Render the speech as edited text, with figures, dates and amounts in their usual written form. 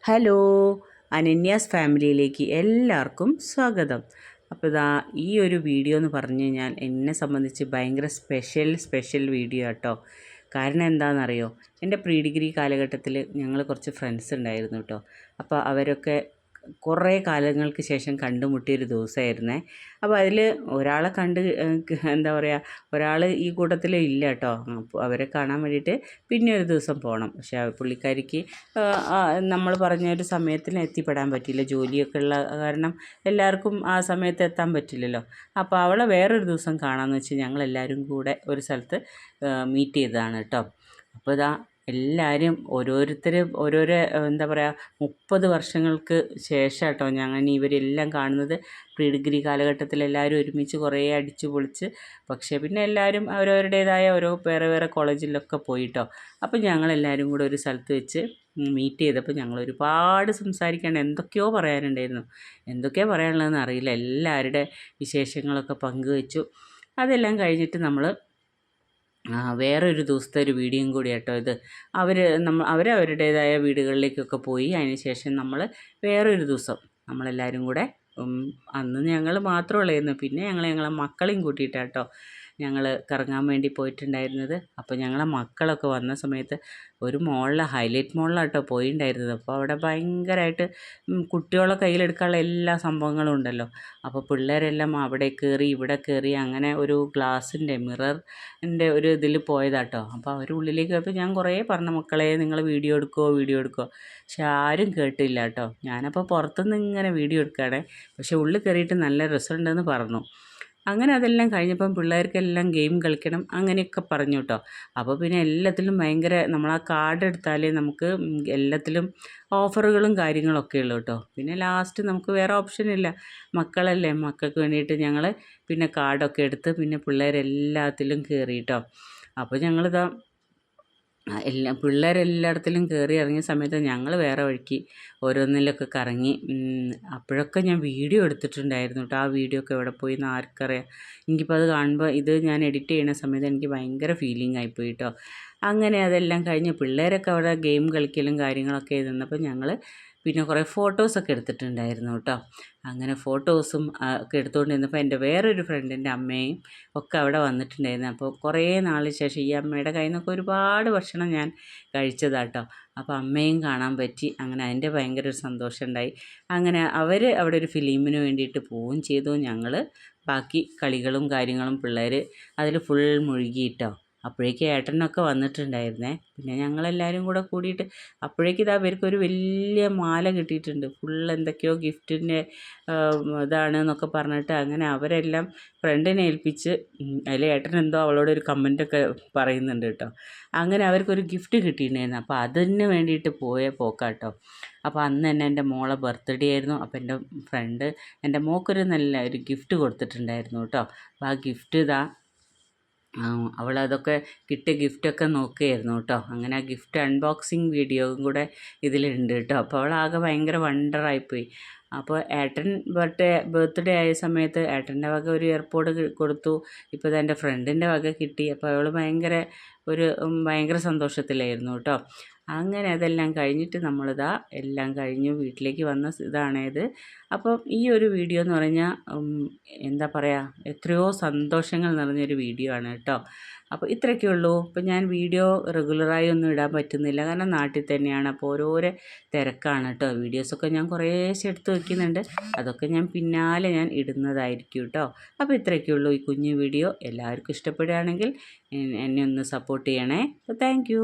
Hello, അനന്യാസ് ഫാമിലിയിലേക്ക് എല്ലാവർക്കും സ്വാഗതം. അപ്പോൾ ഇതാ ഈ ഒരു വീഡിയോ എന്ന് പറഞ്ഞു കഴിഞ്ഞാൽ എന്നെ സംബന്ധിച്ച് ഭയങ്കര സ്പെഷ്യൽ വീഡിയോ കേട്ടോ. കാരണം എന്താണെന്നറിയോ, എൻ്റെ പ്രീ ഡിഗ്രി കാലഘട്ടത്തിൽ ഞങ്ങൾ കുറച്ച് ഫ്രണ്ട്സ് ഉണ്ടായിരുന്നു കേട്ടോ. അപ്പോൾ അവരൊക്കെ കുറേ കാലങ്ങൾക്ക് ശേഷം കണ്ടുമുട്ടിയൊരു ദിവസമായിരുന്നേ. അപ്പോൾ അതിൽ ഒരാളെ കണ്ട് എന്താ പറയുക, ഒരാൾ ഈ കൂട്ടത്തിൽ ഇല്ല കേട്ടോ. അപ്പോൾ അവരെ കാണാൻ വേണ്ടിയിട്ട് പിന്നെ ഒരു ദിവസം പോകണം. പക്ഷേ പുള്ളിക്കാരിക്ക് നമ്മൾ പറഞ്ഞൊരു സമയത്തിന് എത്തിപ്പെടാൻ പറ്റിയില്ല. ജോലിയൊക്കെ ഉള്ള കാരണം എല്ലാവർക്കും ആ സമയത്ത് എത്താൻ പറ്റില്ലല്ലോ. അപ്പോൾ അവളെ വേറൊരു ദിവസം കാണാമെന്ന് വെച്ച് ഞങ്ങളെല്ലാവരും കൂടെ ഒരു സ്ഥലത്ത് മീറ്റ് ചെയ്തതാണ് കേട്ടോ. അപ്പോൾ ഇതാ എല്ലാവരും ഓരോരോ എന്താ പറയുക 30 വർഷങ്ങൾക്ക് ശേഷം കേട്ടോ ഞങ്ങൾ ഇവരെല്ലാം കാണുന്നത്. പ്രീ ഡിഗ്രി കാലഘട്ടത്തിൽ എല്ലാവരും ഒരുമിച്ച് കുറേ അടിച്ചു പൊളിച്ച്, പക്ഷേ പിന്നെ എല്ലാവരും അവരവരുടേതായ വേറെ കോളേജിലൊക്കെ പോയിട്ടോ. അപ്പോൾ ഞങ്ങളെല്ലാവരും കൂടെ ഒരു സ്ഥലത്ത് വെച്ച് മീറ്റ് ചെയ്തപ്പോൾ ഞങ്ങൾ ഒരുപാട് സംസാരിക്കാണ്ട് എന്തൊക്കെയോ പറയാനുണ്ടായിരുന്നു. എന്തൊക്കെയോ പറയാനുള്ളതെന്ന് അറിയില്ല. എല്ലാവരുടെ വിശേഷങ്ങളൊക്കെ പങ്കുവെച്ചു. അതെല്ലാം കഴിഞ്ഞിട്ട് നമ്മൾ വേറൊരു ദിവസത്തെ ഒരു വീഡിയോയും കൂടി കേട്ടോ ഇത്. അവരവരുടേതായ വീടുകളിലേക്കൊക്കെ പോയി. അതിന് ശേഷം നമ്മൾ വേറൊരു ദിവസം നമ്മളെല്ലാവരും കൂടെ അന്ന് ഞങ്ങൾ മാത്രമുള്ളായിരുന്നു. പിന്നെ ഞങ്ങളെ മക്കളെയും കൂട്ടിയിട്ടാണ് കേട്ടോ ഞങ്ങൾ കറങ്ങാൻ വേണ്ടി പോയിട്ടുണ്ടായിരുന്നത്. അപ്പോൾ ഞങ്ങളെ മക്കളൊക്കെ വന്ന സമയത്ത് ഒരു ഹൈലൈറ്റ് മോളിലാണ് കേട്ടോ പോയിട്ടുണ്ടായിരുന്നത്. അപ്പോൾ അവിടെ ഭയങ്കരമായിട്ട് കുട്ടികളെ കയ്യിലെടുക്കാനുള്ള എല്ലാ സംഭവങ്ങളും ഉണ്ടല്ലോ. അപ്പോൾ പിള്ളേരെല്ലാം അവിടെ കയറി ഇവിടെ കയറി അങ്ങനെ ഒരു ഗ്ലാസിൻ്റെ മിററിൻ്റെ ഒരു ഇതിൽ പോയതാട്ടോ. അപ്പോൾ അവർ ഉള്ളിലേക്ക് പോയപ്പോൾ ഞാൻ കുറേ പറഞ്ഞു, മക്കളെ നിങ്ങൾ വീഡിയോ എടുക്കുമോ. പക്ഷെ ആരും കേട്ടില്ല കേട്ടോ. ഞാനപ്പോൾ പുറത്തുനിന്ന് ഇങ്ങനെ വീഡിയോ എടുക്കുകയാണേ. പക്ഷെ ഉള്ളിൽ കയറിയിട്ട് നല്ല രസമുണ്ടെന്ന് പറഞ്ഞു. അങ്ങനെ അതെല്ലാം കഴിഞ്ഞപ്പം പിള്ളേർക്കെല്ലാം ഗെയിം കളിക്കണം അങ്ങനെയൊക്കെ പറഞ്ഞു കേട്ടോ. അപ്പോൾ പിന്നെ എല്ലാത്തിലും ഭയങ്കര നമ്മൾ ആ കാർഡ് എടുത്താലേ നമുക്ക് എല്ലാത്തിലും ഓഫറുകളും കാര്യങ്ങളൊക്കെ ഉള്ളൂ കേട്ടോ. പിന്നെ ലാസ്റ്റ് നമുക്ക് വേറെ ഓപ്ഷനില്ല, മക്കളല്ലേ, മക്കൾക്ക് വേണ്ടിയിട്ട് ഞങ്ങൾ പിന്നെ കാർഡൊക്കെ എടുത്ത് പിന്നെ പിള്ളേരെല്ലാത്തിലും കയറി കേട്ടോ. അപ്പോൾ ഞങ്ങളിതാ പിള്ളേരെല്ലായിടത്തിലും കയറി ഇറങ്ങിയ സമയത്ത് ഞങ്ങൾ വേറെ വഴിക്ക് ഓരോന്നിലൊക്കെ കറങ്ങി. അപ്പോഴൊക്കെ ഞാൻ വീഡിയോ എടുത്തിട്ടുണ്ടായിരുന്നു കേട്ടോ. ആ വീഡിയോ ഒക്കെ എവിടെ പോയി എന്ന് ആർക്കറിയാം. എനിക്കിപ്പോൾ അത് കാണുമ്പോൾ ഇത് ഞാൻ എഡിറ്റ് ചെയ്യുന്ന സമയത്ത് എനിക്ക് ഭയങ്കര ഫീലിംഗ് ആയിപ്പോയി കേട്ടോ. അങ്ങനെ അതെല്ലാം കഴിഞ്ഞ് പിള്ളേരൊക്കെ അവിടെ ഗെയിം കളിക്കലും കാര്യങ്ങളൊക്കെ നിന്നപ്പോൾ ഞങ്ങൾ പിന്നെ കുറേ ഫോട്ടോസൊക്കെ എടുത്തിട്ടുണ്ടായിരുന്നു കേട്ടോ. അങ്ങനെ ഫോട്ടോസും ഒക്കെ എടുത്തുകൊണ്ട് നിന്നപ്പോൾ എൻ്റെ വേറൊരു ഫ്രണ്ടിൻ്റെ അമ്മയും ഒക്കെ അവിടെ വന്നിട്ടുണ്ടായിരുന്നു. അപ്പോൾ കുറേ നാളിന് ശേഷം ഈ അമ്മയുടെ കയ്യിൽ നിന്നൊക്കെ ഒരുപാട് ഭക്ഷണം ഞാൻ കഴിച്ചതാട്ടോ. അപ്പോൾ അമ്മയും കാണാൻ പറ്റി. അങ്ങനെ അതിൻ്റെ ഭയങ്കര ഒരു സന്തോഷമുണ്ടായി. അങ്ങനെ അവർ അവിടെ ഒരു ഫിലിമിന് വേണ്ടിയിട്ട് പോവുകയും ചെയ്തു. ഞങ്ങൾ ബാക്കി കളികളും കാര്യങ്ങളും പിള്ളേർ അതിൽ ഫുൾ മുഴുകിയിട്ടോ. അപ്പോഴേക്കും ഏട്ടനൊക്കെ വന്നിട്ടുണ്ടായിരുന്നേ. പിന്നെ ഞങ്ങളെല്ലാവരും കൂടെ കൂടിയിട്ട് അപ്പോഴേക്കും ഇതാ ഇവർക്കൊരു വലിയ മാല കിട്ടിയിട്ടുണ്ട്. ഫുൾ എന്തൊക്കെയോ ഗിഫ്റ്റിൻ്റെ ഇതാണ് എന്നൊക്കെ പറഞ്ഞിട്ട് അങ്ങനെ അവരെല്ലാം ഫ്രണ്ടിനെ ഏൽപ്പിച്ച് അതിൽ ഏട്ടൻ എന്തോ അവളോടൊരു കമൻറ്റൊക്കെ പറയുന്നുണ്ട് കേട്ടോ. അങ്ങനെ അവർക്കൊരു ഗിഫ്റ്റ് കിട്ടിയിട്ടുണ്ടായിരുന്നു. അപ്പോൾ അതിന് വേണ്ടിയിട്ട് പോയ പോക്കാട്ടോ. അപ്പോൾ അന്ന് തന്നെ എൻ്റെ മോളെ ബർത്ത്ഡേ ആയിരുന്നു. അപ്പോൾ എൻ്റെ ഫ്രണ്ട് എൻ്റെ മോൾക്കൊരു നല്ല ഒരു ഗിഫ്റ്റ് കൊടുത്തിട്ടുണ്ടായിരുന്നു കേട്ടോ. അപ്പോൾ ആ ഗിഫ്റ്റ് ഇതാ അവളതൊക്കെ കിട്ടിയ ഗിഫ്റ്റൊക്കെ നോക്കുകയായിരുന്നു കേട്ടോ. അങ്ങനെ ആ ഗിഫ്റ്റ് അൺബോക്സിങ് വീഡിയോയും കൂടെ ഇതിലുണ്ട് കേട്ടോ. അപ്പോൾ അവളാകെ ഭയങ്കര വണ്ടറായിപ്പോയി. അപ്പോൾ ഏട്ടൻ ബർത്ത്ഡേ ആയ സമയത്ത് ഏട്ടൻ്റെ വക ഒരു എയർപോഡ് കൊടുത്തു. ഇപ്പോൾ ഇത് എൻ്റെ ഫ്രണ്ടിൻ്റെ വക കിട്ടി. അപ്പോൾ അവൾ ഭയങ്കര സന്തോഷത്തിലായിരുന്നു കേട്ടോ. അങ്ങനെ അതെല്ലാം കഴിഞ്ഞിട്ട് നമ്മളിതാ എല്ലാം കഴിഞ്ഞു വീട്ടിലേക്ക് വന്ന ഇതാണേത്. അപ്പം ഈ ഒരു വീഡിയോ എന്ന് പറഞ്ഞാൽ എന്താ പറയുക, എത്രയോ സന്തോഷങ്ങൾ നിറഞ്ഞൊരു വീഡിയോ ആണ് കേട്ടോ. അപ്പോൾ ഇത്രയൊക്കെ ഉള്ളൂ. ഇപ്പം ഞാൻ വീഡിയോ റെഗുലറായി ഒന്നും ഇടാൻ പറ്റുന്നില്ല, കാരണം നാട്ടിൽ തന്നെയാണ്. അപ്പോൾ ഓരോരോ തിരക്കാണ് കേട്ടോ. വീഡിയോസൊക്കെ ഞാൻ കുറേശ്ശെ എടുത്ത് വയ്ക്കുന്നുണ്ട്. അതൊക്കെ ഞാൻ പിന്നാലെ ഇടുന്നതായിരിക്കും കേട്ടോ. അപ്പോൾ ഇത്രയൊക്കെ ഉള്ളൂ ഈ കുഞ്ഞു വീഡിയോ. എല്ലാവർക്കും ഇഷ്ടപ്പെടുകയാണെങ്കിൽ എന്നെ ഒന്ന് സപ്പോർട്ട് ചെയ്യണേ. അപ്പോൾ താങ്ക്